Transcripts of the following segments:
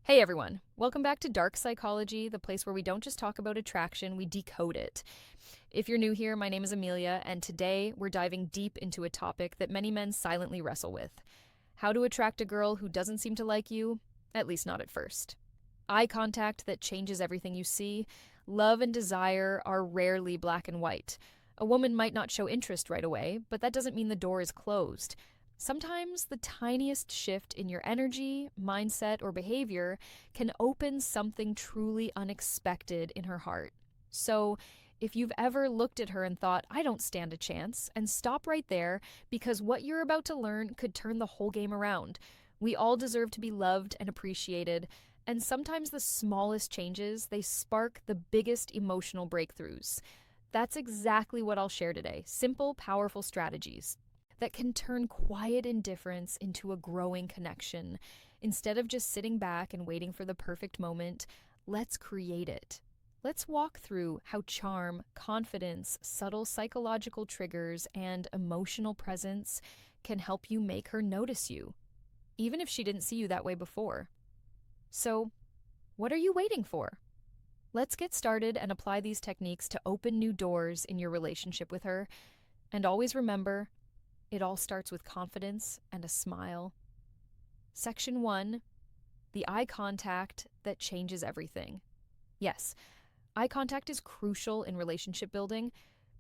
Hey everyone, welcome back to Dark Psychology, the place where we don't just talk about attraction, we decode it. If you're new here, my name is Amelia, and today we're diving deep into a topic that many men silently wrestle with: how to attract a girl who doesn't seem to like you, at least not at first. Eye contact that changes everything you see. Love and desire are rarely black and white. A woman might not show interest right away, but that doesn't mean the door is closed. Sometimes the tiniest shift in your energy, mindset, or behavior can open something truly unexpected in her heart. So, if you've ever looked at her and thought, I don't stand a chance, and stop right there, because what you're about to learn could turn the whole game around. We all deserve to be loved and appreciated, and sometimes the smallest changes, they spark the biggest emotional breakthroughs. That's exactly what I'll share today: simple, powerful strategies that can turn quiet indifference into a growing connection. Instead of just sitting back and waiting for the perfect moment, let's create it. Let's walk through how charm, confidence, subtle psychological triggers, and emotional presence can help you make her notice you, even if she didn't see you that way before. So, what are you waiting for? Let's get started and apply these techniques to open new doors in your relationship with her. And always remember, it all starts with confidence and a smile. Section 1: the eye contact that changes everything. Yes, eye contact is crucial in relationship building,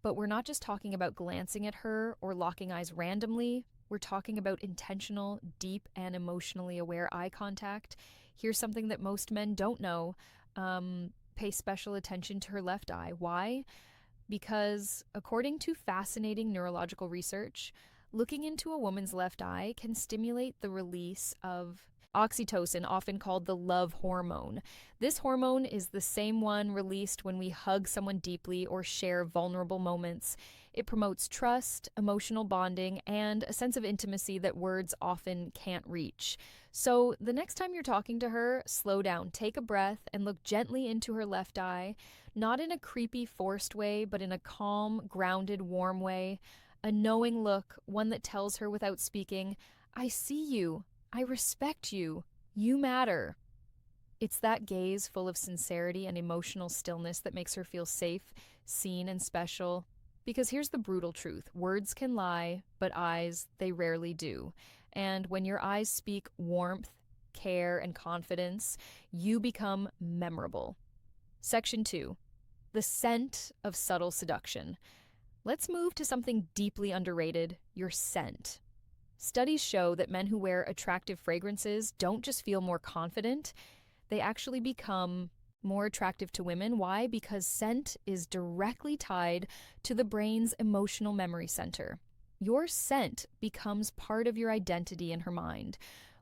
but we're not just talking about glancing at her or locking eyes randomly. We're talking about intentional, deep, and emotionally aware eye contact. Here's something that most men don't know. Pay special attention to her left eye. Why? Because according to fascinating neurological research, looking into a woman's left eye can stimulate the release of oxytocin, often called the love hormone. This hormone is the same one released when we hug someone deeply or share vulnerable moments. It promotes trust, emotional bonding, and a sense of intimacy that words often can't reach. So, the next time you're talking to her, slow down, take a breath, and look gently into her left eye, not in a creepy, forced way, but in a calm, grounded, warm way. A knowing look, one that tells her without speaking, I see you, I respect you, you matter. It's that gaze full of sincerity and emotional stillness that makes her feel safe, seen, and special. Because here's the brutal truth: words can lie, but eyes, they rarely do. And when your eyes speak warmth, care, and confidence, you become memorable. Section 2: the scent of subtle seduction. Let's move to something deeply underrated: your scent. Studies show that men who wear attractive fragrances don't just feel more confident, they actually become more attractive to women. Why? Because scent is directly tied to the brain's emotional memory center. Your scent becomes part of your identity in her mind.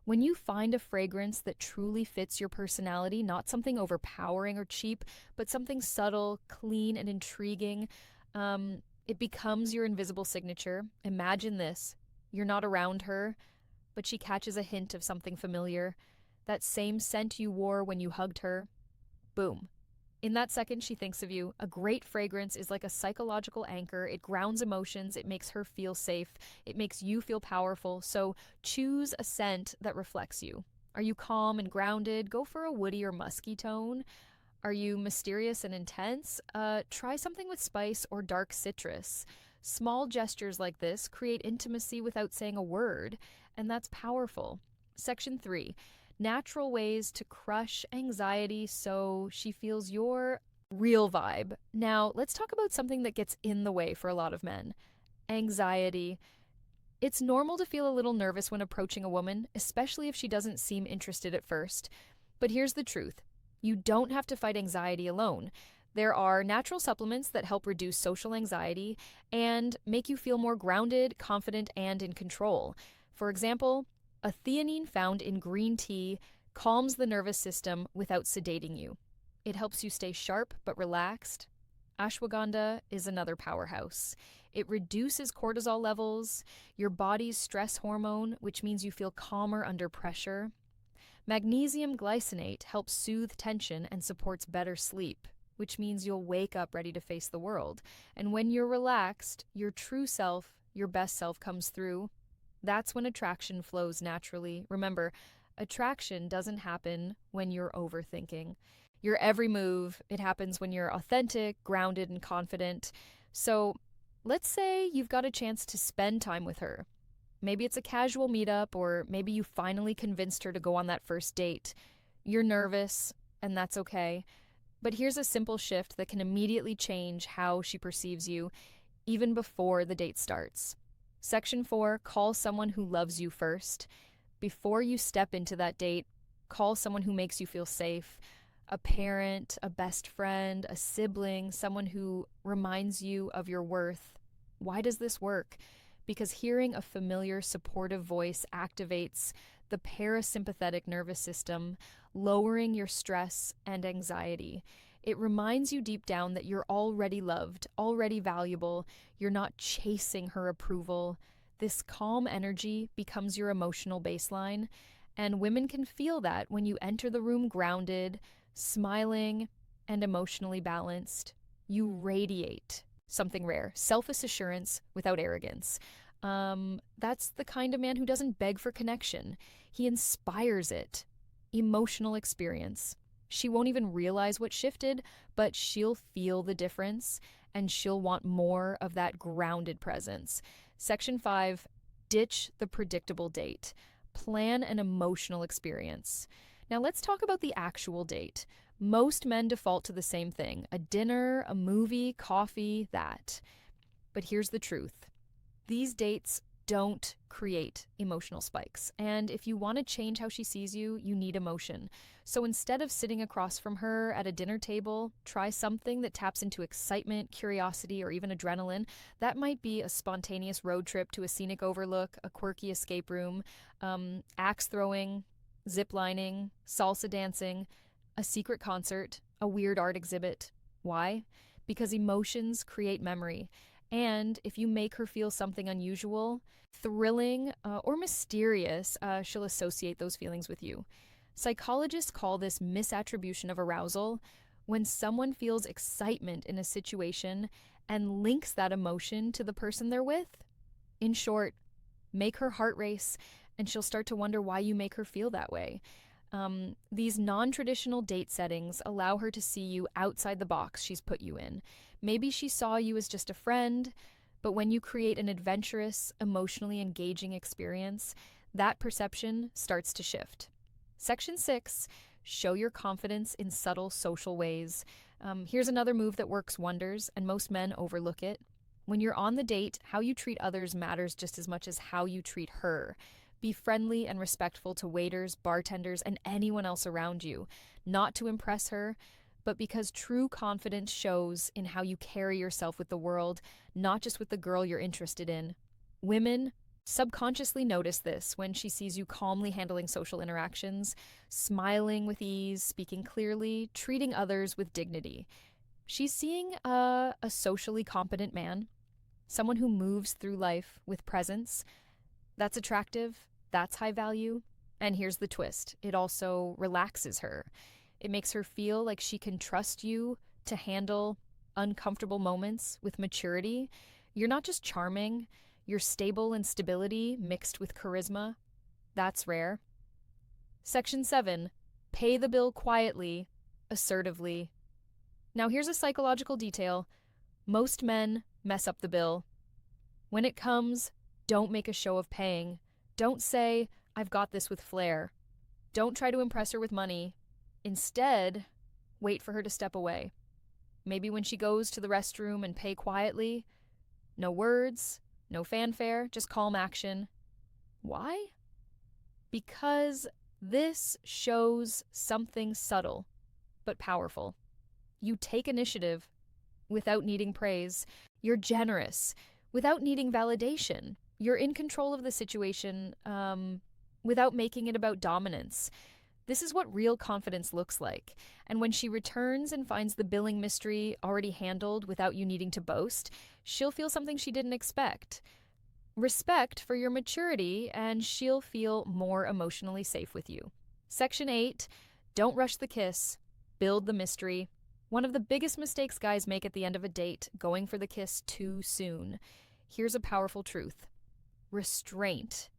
When you find a fragrance that truly fits your personality, not something overpowering or cheap, but something subtle, clean, and intriguing, it becomes your invisible signature. Imagine this: you're not around her, but she catches a hint of something familiar. That same scent you wore when you hugged her. Boom. In that second, she thinks of you. A great fragrance is like a psychological anchor. It grounds emotions, it makes her feel safe, it makes you feel powerful. So choose a scent that reflects you. Are you calm and grounded? Go for a woody or musky tone. Are you mysterious and intense? Try something with spice or dark citrus. Small gestures like this create intimacy without saying a word, and that's powerful. Section 3: natural ways to crush anxiety so she feels your real vibe. Now, let's talk about something that gets in the way for a lot of men: anxiety. It's normal to feel a little nervous when approaching a woman, especially if she doesn't seem interested at first. But here's the truth: you don't have to fight anxiety alone. There are natural supplements that help reduce social anxiety and make you feel more grounded, confident, and in control. For example, a theanine found in green tea calms the nervous system without sedating you. It helps you stay sharp but relaxed. Ashwagandha is another powerhouse. It reduces cortisol levels, your body's stress hormone, which means you feel calmer under pressure. Magnesium glycinate helps soothe tension and supports better sleep, which means you'll wake up ready to face the world. And when you're relaxed, your true self, your best self, comes through. That's when attraction flows naturally. Remember, attraction doesn't happen when you're overthinking. Your every move, it happens when you're authentic, grounded, and confident. So let's say you've got a chance to spend time with her. Maybe it's a casual meetup, or maybe you finally convinced her to go on that first date. You're nervous, and that's okay. But here's a simple shift that can immediately change how she perceives you, even before the date starts. Section 4, call someone who loves you first. Before you step into that date, call someone who makes you feel safe. A parent, a best friend, a sibling, someone who reminds you of your worth. Why does this work? Because hearing a familiar, supportive voice activates the parasympathetic nervous system, lowering your stress and anxiety. It reminds you deep down that you're already loved, already valuable. You're not chasing her approval. This calm energy becomes your emotional baseline, and women can feel that when you enter the room grounded, smiling, and emotionally balanced. You radiate something rare, self-assurance without arrogance. That's the kind of man who doesn't beg for connection. He inspires it. Emotional experience. She won't even realize what shifted, but she'll feel the difference, and she'll want more of that grounded presence. Section 5, ditch the predictable date. Plan an emotional experience. Now let's talk about the actual date. Most men default to the same thing: a dinner, a movie, coffee, that. But here's the truth. These dates don't create emotional spikes. And if you want to change how she sees you, you need emotion. So instead of sitting across from her at a dinner table, try something that taps into excitement, curiosity, or even adrenaline. That might be a spontaneous road trip to a scenic overlook, a quirky escape room, axe throwing, zip lining, salsa dancing, a secret concert, a weird art exhibit. Why? Because emotions create memory. And if you make her feel something unusual, thrilling, or mysterious, she'll associate those feelings with you. Psychologists call this misattribution of arousal, when someone feels excitement in a situation and links that emotion to the person they're with. In short, make her heart race, and she'll start to wonder why you make her feel that way. These non-traditional date settings allow her to see you outside the box she's put you in. Maybe she saw you as just a friend, but when you create an adventurous, emotionally engaging experience, that perception starts to shift. Section 6, show your confidence in subtle social ways. Here's another move that works wonders, and most men overlook it. When you're on the date, how you treat others matters just as much as how you treat her. Be friendly and respectful to waiters, bartenders, and anyone else around you, not to impress her, but because true confidence shows in how you carry yourself with the world, not just with the girl you're interested in. Women subconsciously notice this when she sees you calmly handling social interactions, smiling with ease, speaking clearly, treating others with dignity. She's seeing a socially competent man, someone who moves through life with presence. That's attractive, that's high value. And here's the twist: it also relaxes her. It makes her feel like she can trust you to handle uncomfortable moments with maturity. You're not just charming, you're stable in stability mixed with charisma. That's rare. Section 7, pay the bill quietly, assertively. Now here's a psychological detail. Most men mess up the bill. When it comes, don't make a show of paying. Don't say, "I've got this," with flair. Don't try to impress her with money. Instead, wait for her to step away. Maybe when she goes to the restroom and pay quietly. No words, no fanfare, just calm action. Why? Because this shows something subtle but powerful. You take initiative without needing praise. You're generous without needing validation. You're in control of the situation without making it about dominance. This is what real confidence looks like. And when she returns and finds the billing mystery already handled without you needing to boast, she'll feel something she didn't expect. Respect for your maturity, and she'll feel more emotionally safe with you. Section 8, don't rush the kiss. Build the mystery. One of the biggest mistakes guys make at the end of a date, going for the kiss too soon. Here's a powerful truth. Restraint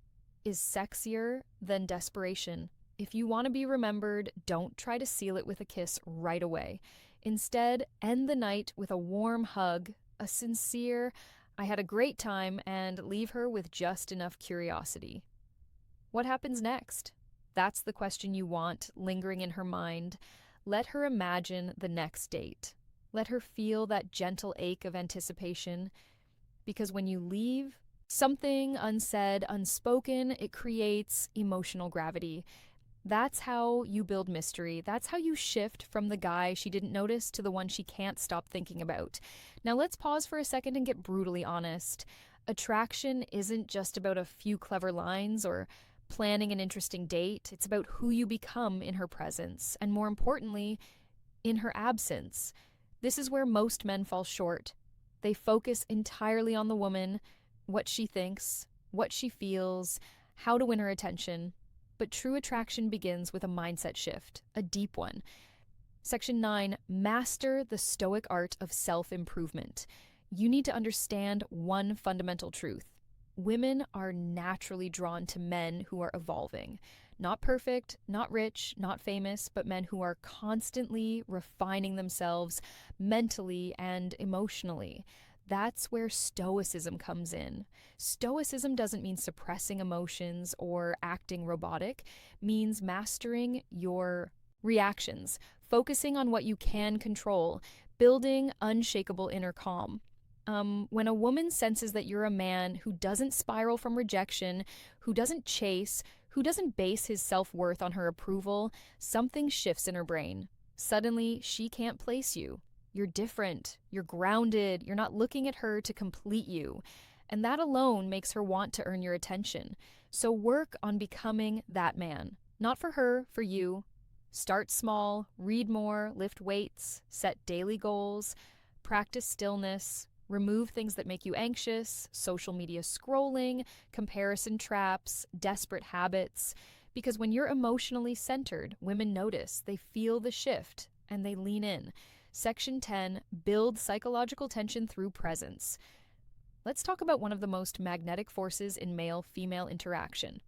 is sexier than desperation. If you want to be remembered, don't try to seal it with a kiss right away. Instead, end the night with a warm hug, a sincere, I had a great time, and leave her with just enough curiosity. What happens next? That's the question you want lingering in her mind. Let her imagine the next date. Let her feel that gentle ache of anticipation. Because when you leave, something unsaid, unspoken, it creates emotional gravity. That's how you build mystery. That's how you shift from the guy she didn't notice to the one she can't stop thinking about. Now let's pause for a second and get brutally honest. Attraction isn't just about a few clever lines or planning an interesting date. It's about who you become in her presence, and more importantly, in her absence. This is where most men fall short. They focus entirely on the woman, what she thinks, what she feels, how to win her attention. But true attraction begins with a mindset shift, a deep one. Section 9, master the stoic art of self-improvement. You need to understand one fundamental truth. Women are naturally drawn to men who are evolving. Not perfect, not rich, not famous, but men who are constantly refining themselves mentally and emotionally. That's where stoicism comes in. Stoicism doesn't mean suppressing emotions or acting robotic, it means mastering your reactions, focusing on what you can control, building unshakable inner calm. When a woman senses that you're a man who doesn't spiral from rejection, who doesn't chase, who doesn't base his self-worth on her approval, something shifts in her brain. Suddenly, she can't place you. You're different, you're grounded, you're not looking at her to complete you. And that alone makes her want to earn your attention. So work on becoming that man. Not for her, for you. Start small, read more, lift weights, set daily goals, practice stillness, remove things that make you anxious, social media scrolling, comparison traps, desperate habits. Because when you're emotionally centered, women notice, they feel the shift, and they lean in. Section 10, build psychological tension through presence. Let's talk about one of the most magnetic forces in male-female interaction.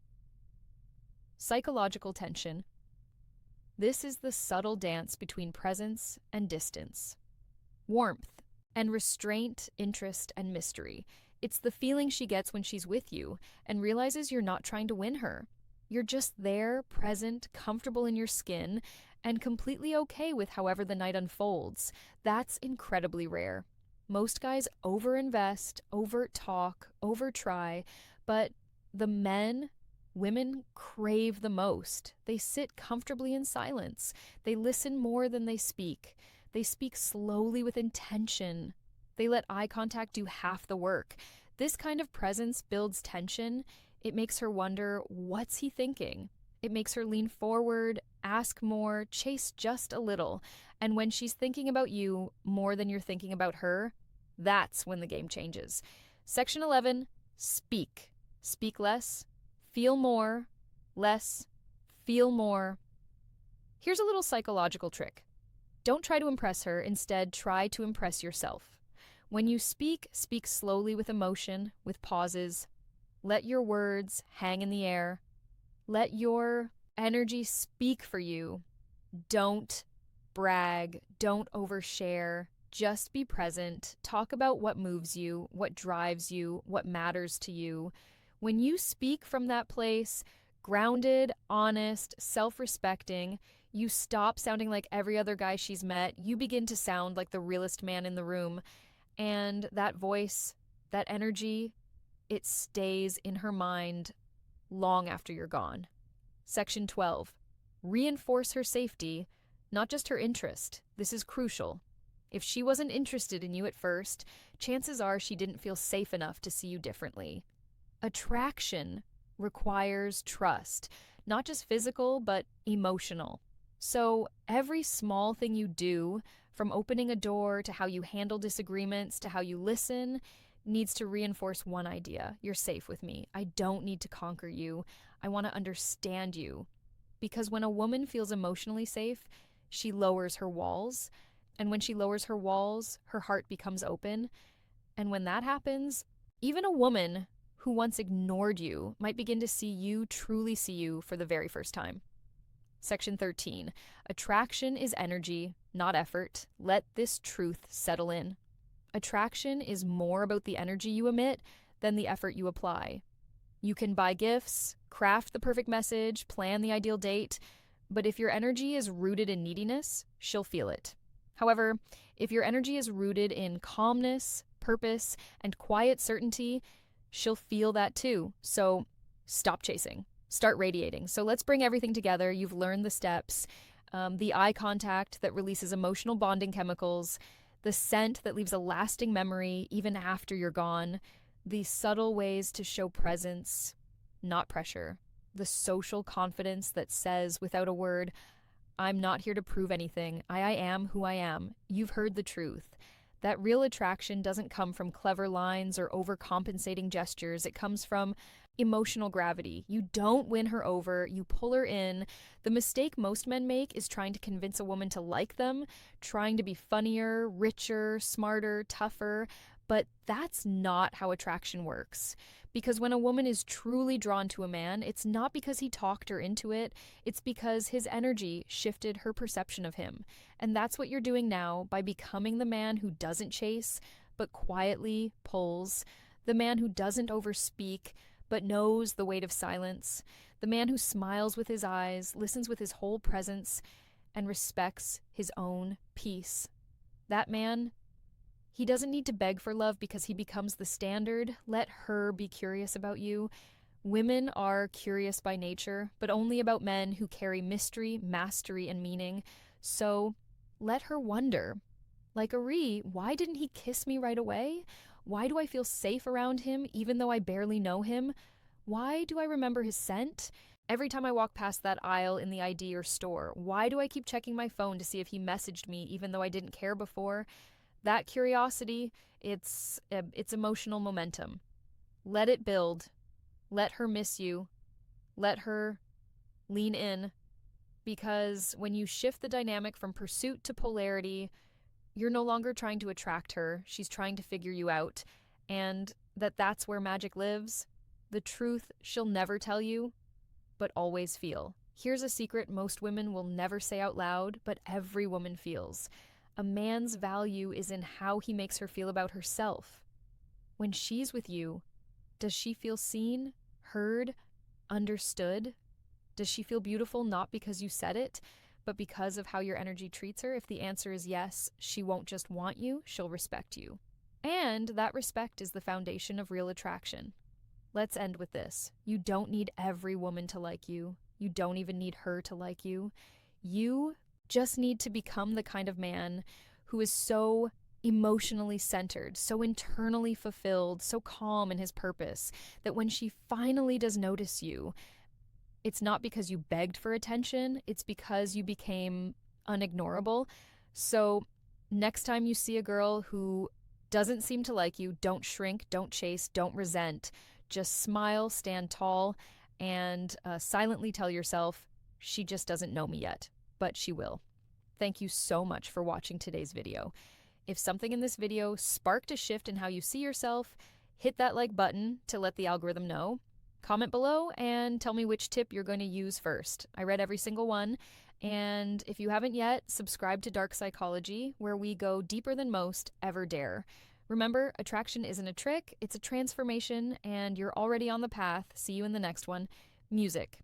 Psychological tension. This is the subtle dance between presence and distance. Warmth and restraint, interest, and mystery. It's the feeling she gets when she's with you and realizes you're not trying to win her. You're just there, present, comfortable in your skin, and completely okay with however the night unfolds. That's incredibly rare. Most guys overinvest, over-talk, over-try, but the women crave the most. They sit comfortably in silence. They listen more than they speak. They speak slowly with intention. They let eye contact do half the work. This kind of presence builds tension. It makes her wonder, what's he thinking? It makes her lean forward, ask more, chase just a little. And when she's thinking about you more than you're thinking about her, that's when the game changes. Section 11, speak. Speak less, feel more, less, feel more. Here's a little psychological trick. Don't try to impress her, instead try to impress yourself. When you speak, speak slowly with emotion, with pauses. Let your words hang in the air. Let your energy speak for you. Don't brag, don't overshare. Just be present. Talk about what moves you, what drives you, what matters to you. When you speak from that place, grounded, honest, self-respecting, you stop sounding like every other guy she's met. You begin to sound like the realest man in the room. And that voice, that energy, it stays in her mind long after you're gone. Section 12. Reinforce her safety, not just her interest. This is crucial. If she wasn't interested in you at first, chances are she didn't feel safe enough to see you differently. Attraction requires trust, not just physical, but emotional. So every small thing you do, from opening a door to how you handle disagreements to how you listen, needs to reinforce one idea. You're safe with me. I don't need to conquer you. I want to understand you. Because when a woman feels emotionally safe, she lowers her walls. And when she lowers her walls, her heart becomes open. And when that happens, even a woman who once ignored you might begin to truly see you for the very first time. Section 13. Attraction is energy, not effort. Let this truth settle in. Attraction is more about the energy you emit than the effort you apply. You can buy gifts, craft the perfect message, plan the ideal date, but if your energy is rooted in neediness, she'll feel it. However, if your energy is rooted in calmness, purpose, and quiet certainty, she'll feel that too. So stop chasing. Start radiating. So let's bring everything together. You've learned the steps, the eye contact that releases emotional bonding chemicals, the scent that leaves a lasting memory even after you're gone, the subtle ways to show presence, not pressure, the social confidence that says without a word, I'm not here to prove anything. I am who I am. You've heard the truth. That real attraction doesn't come from clever lines or overcompensating gestures. It comes from emotional gravity. You don't win her over, you pull her in. The mistake most men make is trying to convince a woman to like them, trying to be funnier, richer, smarter, tougher. But that's not how attraction works. Because when a woman is truly drawn to a man, it's not because he talked her into it, it's because his energy shifted her perception of him. And that's what you're doing now by becoming the man who doesn't chase, but quietly pulls, the man who doesn't overspeak, but knows the weight of silence, the man who smiles with his eyes, listens with his whole presence, and respects his own peace. That man, he doesn't need to beg for love because he becomes the standard. Let her be curious about you. Women are curious by nature, but only about men who carry mystery, mastery, and meaning. So let her wonder. Like Ari, why didn't he kiss me right away? Why do I feel safe around him even though I barely know him? Why do I remember his scent? Every time I walk past that aisle in the ID or store, why do I keep checking my phone to see if he messaged me even though I didn't care before? That curiosity, it's emotional momentum. Let it build. Let her miss you. Let her lean in. Because when you shift the dynamic from pursuit to polarity, you're no longer trying to attract her. She's trying to figure you out. And that's where magic lives. The truth she'll never tell you, but always feel. Here's a secret most women will never say out loud, but every woman feels. A man's value is in how he makes her feel about herself. When she's with you, does she feel seen, heard, understood? Does she feel beautiful not because you said it, but because of how your energy treats her? If the answer is yes, she won't just want you, she'll respect you. And that respect is the foundation of real attraction. Let's end with this. You don't need every woman to like you. You don't even need her to like you. You just need to become the kind of man who is so emotionally centered, so internally fulfilled, so calm in his purpose, that when she finally does notice you, it's not because you begged for attention, it's because you became unignorable. So next time you see a girl who doesn't seem to like you, don't shrink, don't chase, don't resent. Just smile, stand tall, and silently tell yourself, she just doesn't know me yet, but she will. Thank you so much for watching today's video. If something in this video sparked a shift in how you see yourself, hit that like button to let the algorithm know. Comment below and tell me which tip you're going to use first. I read every single one. And if you haven't yet, subscribe to Dark Psychology, where we go deeper than most ever dare. Remember, attraction isn't a trick, it's a transformation, and you're already on the path. See you in the next one. Music.